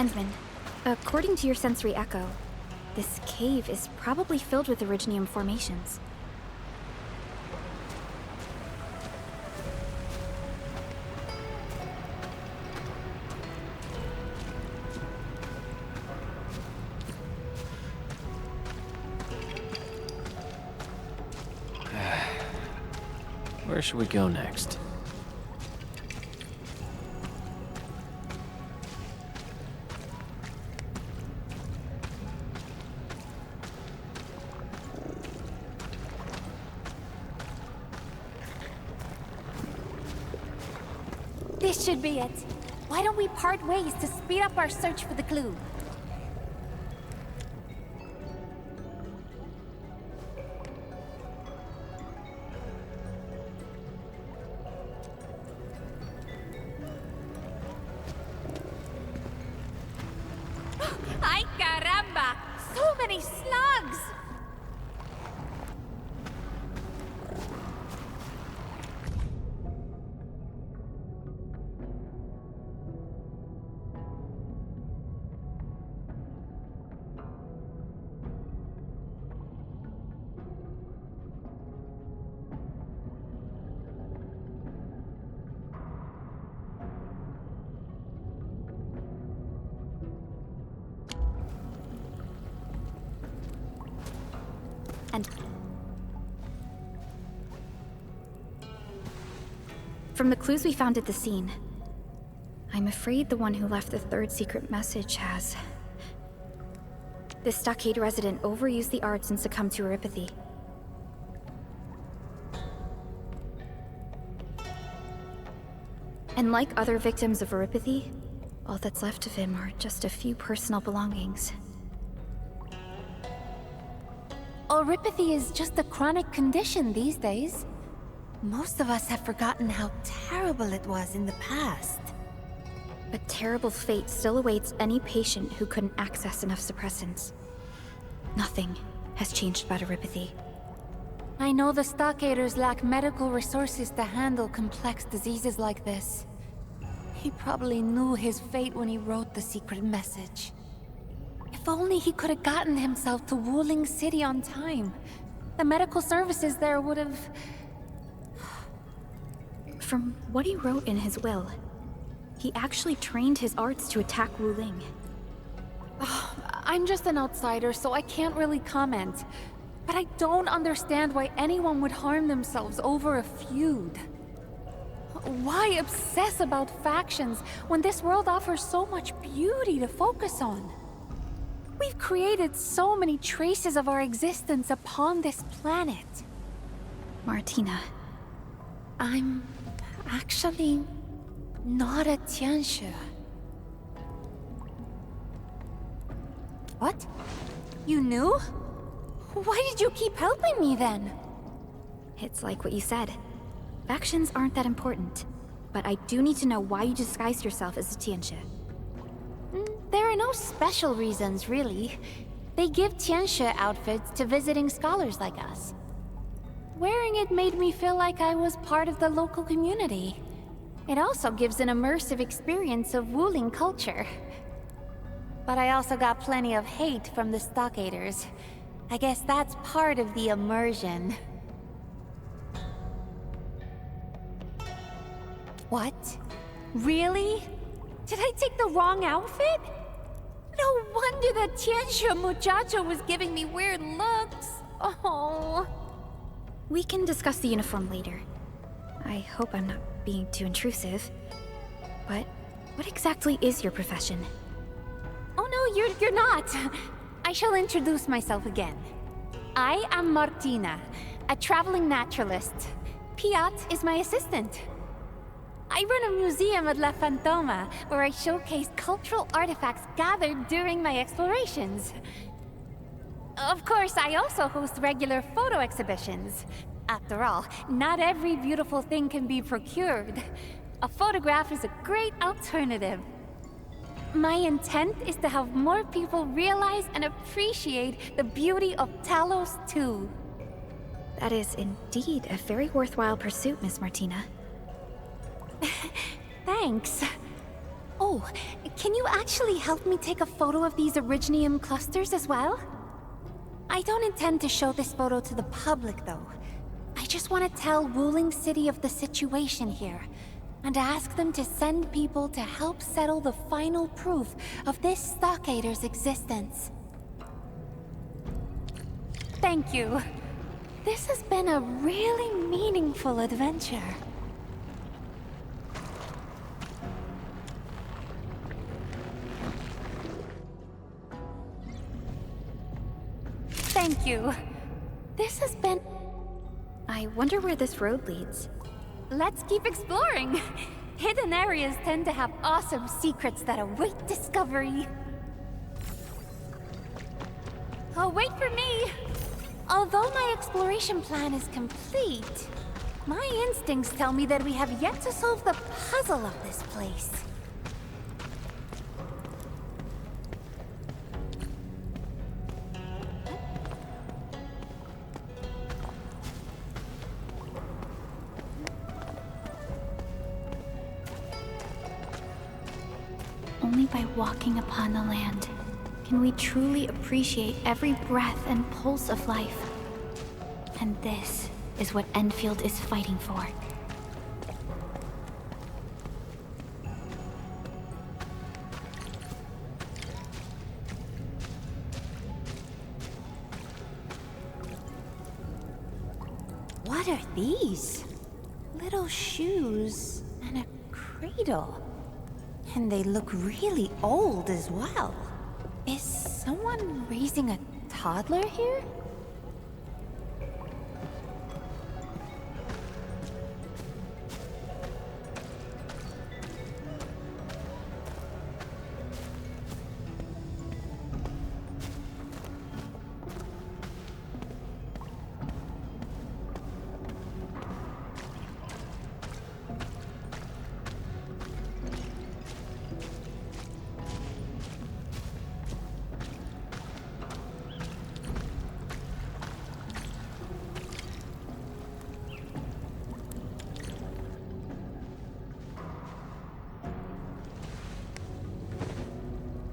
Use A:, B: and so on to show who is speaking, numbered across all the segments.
A: Endman, according to your sensory echo, this cave is probably filled with originium formations.
B: Where should we go next?
C: This should be it. Why don't we part ways to speed up our search for the clue? Ay caramba! So many slugs!
A: And from the clues we found at the scene, I'm afraid the one who left the third secret message has. This stockade resident overused the arts and succumbed to neuropathy. And like other victims of neuropathy, all that's left of him are just a few personal belongings.
C: Neuropathy is just a chronic condition these days. Most of us have forgotten how terrible it was in the past.
A: A terrible fate still awaits any patient who couldn't access enough suppressants. Nothing has changed about neuropathy.
C: I know the stockaders lack medical resources to handle complex diseases like this. He probably knew his fate when he wrote the secret message. If only he could have gotten himself to Wuling City on time. The medical services there would have...
A: From what he wrote in his will, he actually trained his arts to attack Wuling.
C: I'm just an outsider, so I can't really comment. But I don't understand why anyone would harm themselves over a feud. Why obsess about factions when this world offers so much beauty to focus on? We've created so many traces of our existence upon this planet.
A: Martina.
C: I'm actually not a Tianxue. What? You knew? Why did you keep helping me then?
A: It's like what you said. Factions aren't that important, but I do need to know why you disguised yourself as a Tianxue.
C: There are no special reasons, really. They give Tianxue outfits to visiting scholars like us. Wearing it made me feel like I was part of the local community. It also gives an immersive experience of Wuling culture. But I also got plenty of hate from the stockaders. I guess that's part of the immersion. What? Really? Did I take the wrong outfit? No wonder that Tianxue muchacho was giving me weird looks. Oh.
A: We can discuss the uniform later. I hope I'm not being too intrusive. But what exactly is your profession?
C: Oh no, you're not. I shall introduce myself again. I am Martina, a traveling naturalist. Piat is my assistant. I run a museum at La Fantoma, where I showcase cultural artifacts gathered during my explorations. Of course, I also host regular photo exhibitions. After all, not every beautiful thing can be procured. A photograph is a great alternative. My intent is to have more people realize and appreciate the beauty of Talos too.
A: That is indeed a very worthwhile pursuit, Miss Martina.
C: Thanks. Oh, can you actually help me take a photo of these Originium clusters as well? I don't intend to show this photo to the public, though. I just want to tell Wuling City of the situation here, and ask them to send people to help settle the final proof of this Stockader's existence. Thank you. This has been a really meaningful adventure. Thank you. This has been...
A: I wonder where this road leads.
C: Let's keep exploring. Hidden areas tend to have awesome secrets that await discovery. Oh, wait for me! Although my exploration plan is complete, my instincts tell me that we have yet to solve the puzzle of this place.
A: Only by walking upon the land can we truly appreciate every breath and pulse of life. And this is what Endfield is fighting for.
C: What are these? Little shoes and a cradle. And they look really old as well. Is someone raising a toddler here?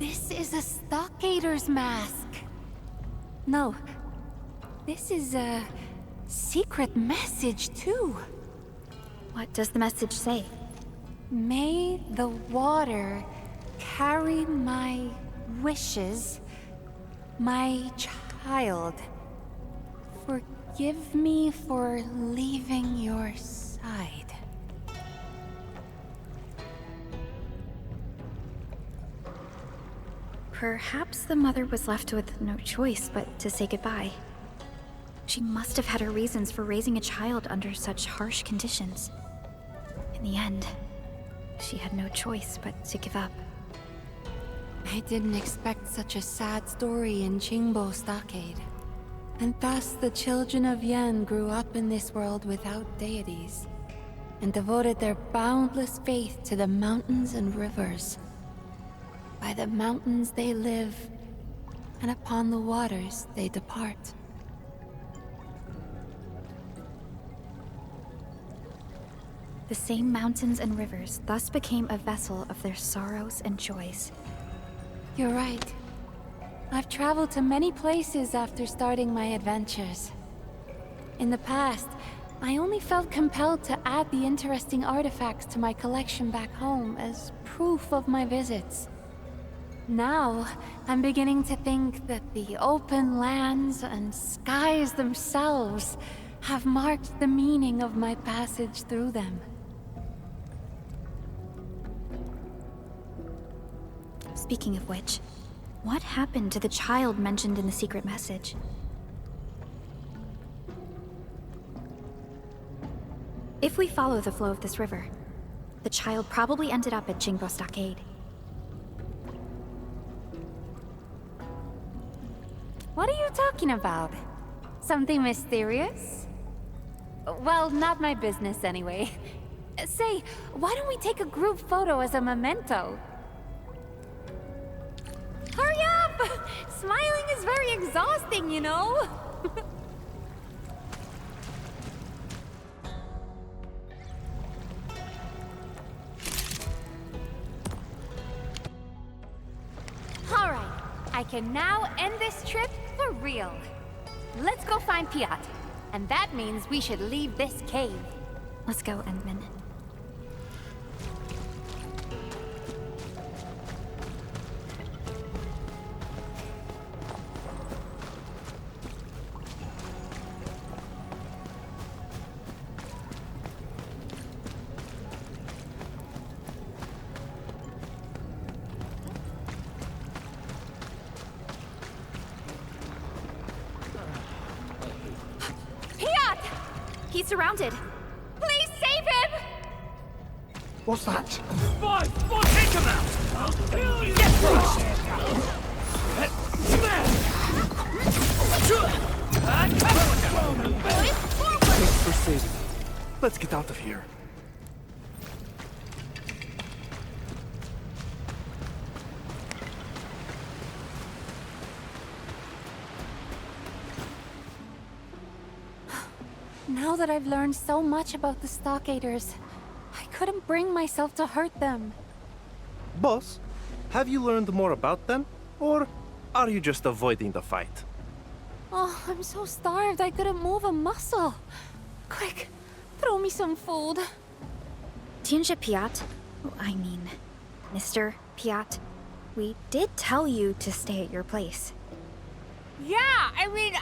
C: This is a Stockader's mask. No, this is a secret message too.
A: What does the message say?
C: May the water carry my wishes, my child. Forgive me for leaving your side.
A: Perhaps the mother was left with no choice but to say goodbye. She must have had her reasons for raising a child under such harsh conditions. In the end, she had no choice but to give up.
C: I didn't expect such a sad story in Qingbo Stockade. And thus the children of Yan grew up in this world without deities, and devoted their boundless faith to the mountains and rivers. By the mountains they live, and upon the waters they depart.
A: The same mountains and rivers thus became a vessel of their sorrows and joys.
C: You're right. I've traveled to many places after starting my adventures. In the past, I only felt compelled to add the interesting artifacts to my collection back home as proof of my visits. Now, I'm beginning to think that the open lands and skies themselves have marked the meaning of my passage through them.
A: Speaking of which, what happened to the child mentioned in the secret message? If we follow the flow of this river, the child probably ended up at Qingbo Stockade.
C: What are you talking about? Something mysterious? Well, not my business anyway. Say, why don't we take a group photo as a memento? Hurry up! Smiling is very exhausting, you know? I can now end this trip for real. Let's go find Piat. And that means we should leave this cave.
A: Let's go, Endman.
C: Piat!
A: He's surrounded.
C: Please save him!
D: What's that?
E: Boys, take him out! Get
D: Thanks for saving me. Let's get out of here.
C: Now that I've learned so much about the Stockaders, I couldn't bring myself to hurt them.
D: Boss, have you learned more about them? Or are you just avoiding the fight?
C: Oh, I'm so starved I couldn't move a muscle. Quick, throw me some food.
A: Tianjia Piat, I mean, Mr. Piat, we did tell you to stay at your place.
C: Yeah, I mean,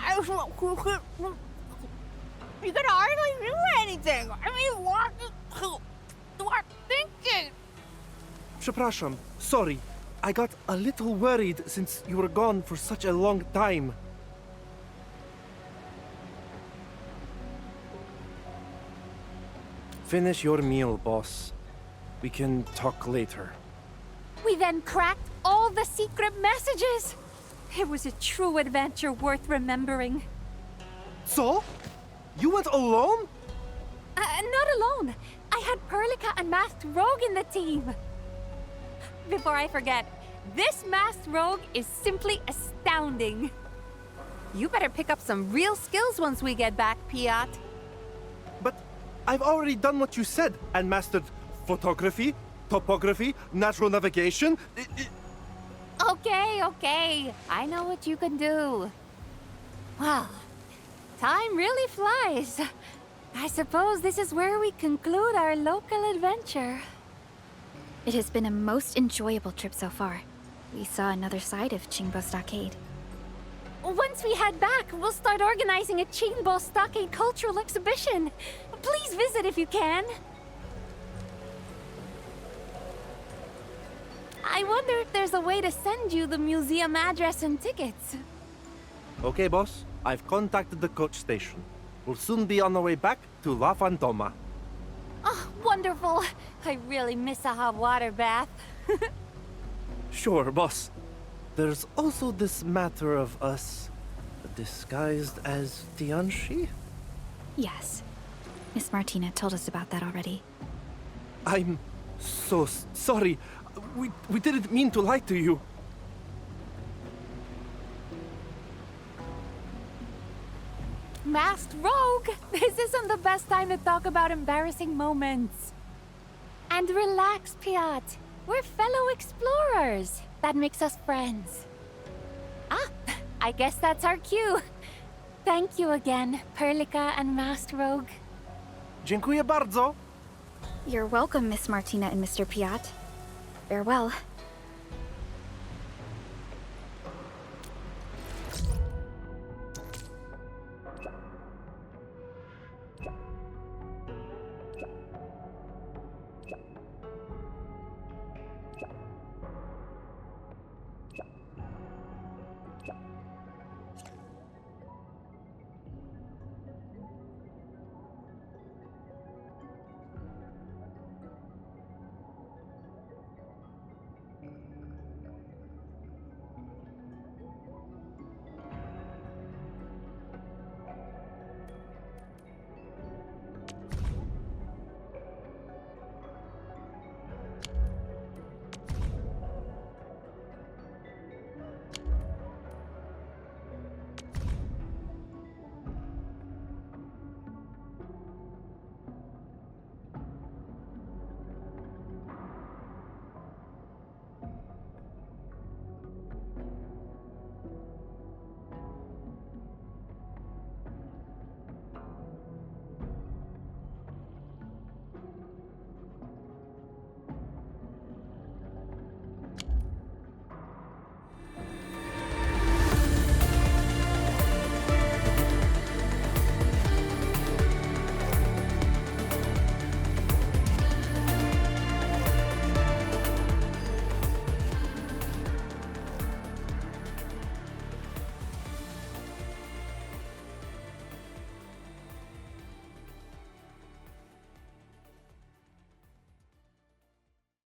C: you could hardly do anything. I mean, what you are thinking?
D: Przepraszam, sorry. I got a little worried since you were gone for such a long time. Finish your meal, boss. We can talk later.
C: We then cracked all the secret messages. It was a true adventure worth remembering.
D: So? You went alone?
C: Not alone. I had Perlica and Masked Rogue in the team. Before I forget, this Masked Rogue is simply astounding. You better pick up some real skills once we get back, Piat.
D: But I've already done what you said and mastered photography, topography, natural navigation.
C: Okay. I know what you can do. Well, time really flies. I suppose this is where we conclude our local adventure.
A: It has been a most enjoyable trip so far. We saw another side of Qingbo Stockade.
C: Once we head back, we'll start organizing a Qingbo Stockade cultural exhibition. Please visit if you can. I wonder if there's a way to send you the museum address and tickets.
D: Okay, boss. I've contacted the coach station. We'll soon be on our way back to La Fantoma.
C: Oh, wonderful. I really miss a hot water bath.
D: Sure, boss. There's also this matter of us disguised as Tianjia.
A: Yes. Miss Martina told us about that already.
D: I'm so sorry. We didn't mean to lie to you.
C: Masked Rogue! This isn't the best time to talk about embarrassing moments. And relax, Piat. We're fellow explorers. That makes us friends. Ah, I guess that's our cue. Thank you again, Perlica and Masked Rogue.
D: Dziękuję bardzo.
A: You're welcome, Miss Martina and Mr. Piat. Farewell.